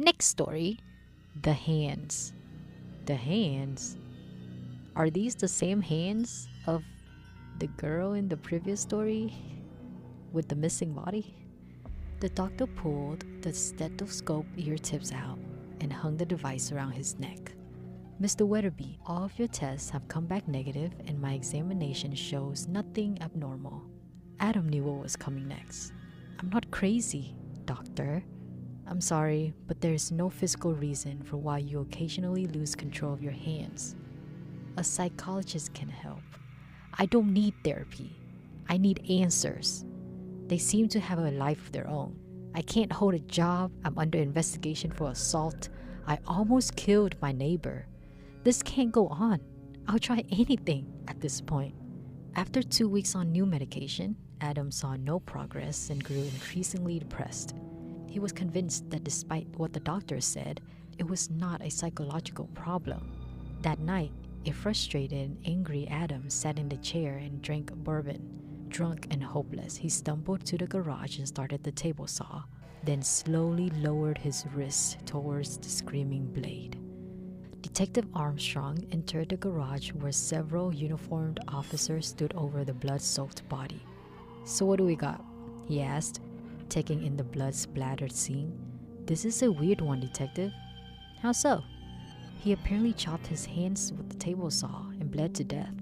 Next story, the hands. The hands? Are these the same hands of the girl in the previous story with the missing body? The doctor pulled the stethoscope ear tips out and hung the device around his neck. Mr. Weatherby, all of your tests have come back negative and my examination shows nothing abnormal. Adam knew what was coming next. I'm not crazy, doctor. I'm sorry, but there is no physical reason for why you occasionally lose control of your hands. A psychologist can help. I don't need therapy. I need answers. They seem to have a life of their own. I can't hold a job. I'm under investigation for assault. I almost killed my neighbor. This can't go on. I'll try anything at this point. After 2 weeks on new medication, Adam saw no progress and grew increasingly depressed. He was convinced that despite what the doctor said, it was not a psychological problem. That night, a frustrated and angry Adam sat in the chair and drank bourbon. Drunk and hopeless, he stumbled to the garage and started the table saw, then slowly lowered his wrist towards the screaming blade. Detective Armstrong entered the garage where several uniformed officers stood over the blood-soaked body. So what do we got? He asked, taking in the blood-splattered scene. This is a weird one, Detective. How so? He apparently chopped his hands with the table saw and bled to death.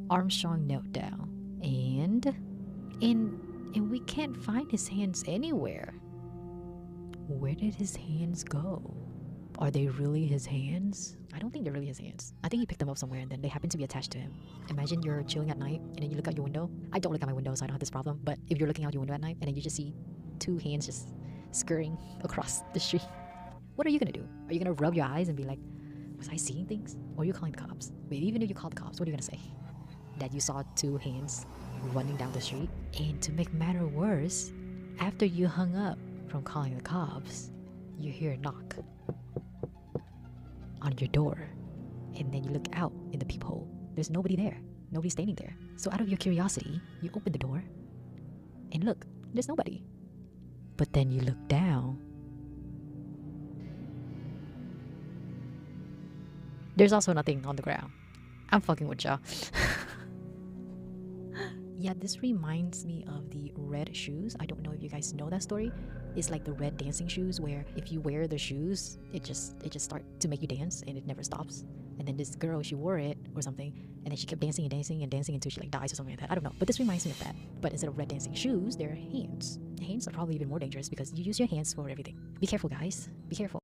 Armstrong knelt down. And we can't find his hands anywhere. Where did his hands go? Are they really his hands? I don't think they're really his hands. I think he picked them up somewhere and then they happen to be attached to him. Imagine you're chilling at night and then you look out your window. I don't look out my window, so I don't have this problem. But if you're looking out your window at night and then you just see two hands just scurrying across the street, what are you gonna do? Are you gonna rub your eyes and be like, was I seeing things? Or are you calling the cops? Wait, even if you call the cops, what are you gonna say? That you saw two hands running down the street? And to make matter worse, after you hung up from calling the cops, you hear a knock on your door, and then you look out in the peephole. There's nobody there. Nobody's standing there. So out of your curiosity, you open the door and look, there's nobody. But then you look down. There's also nothing on the ground. I'm fucking with y'all. Yeah, this reminds me of the red shoes. I don't know if you guys know that story. It's like the red dancing shoes where if you wear the shoes, it just starts to make you dance and it never stops. And then this girl, she wore it or something, and then she kept dancing and dancing and dancing until she like dies or something like that. I don't know, but this reminds me of that. But instead of red dancing shoes, they're hands. Hands are probably even more dangerous because you use your hands for everything. Be careful, guys. Be careful.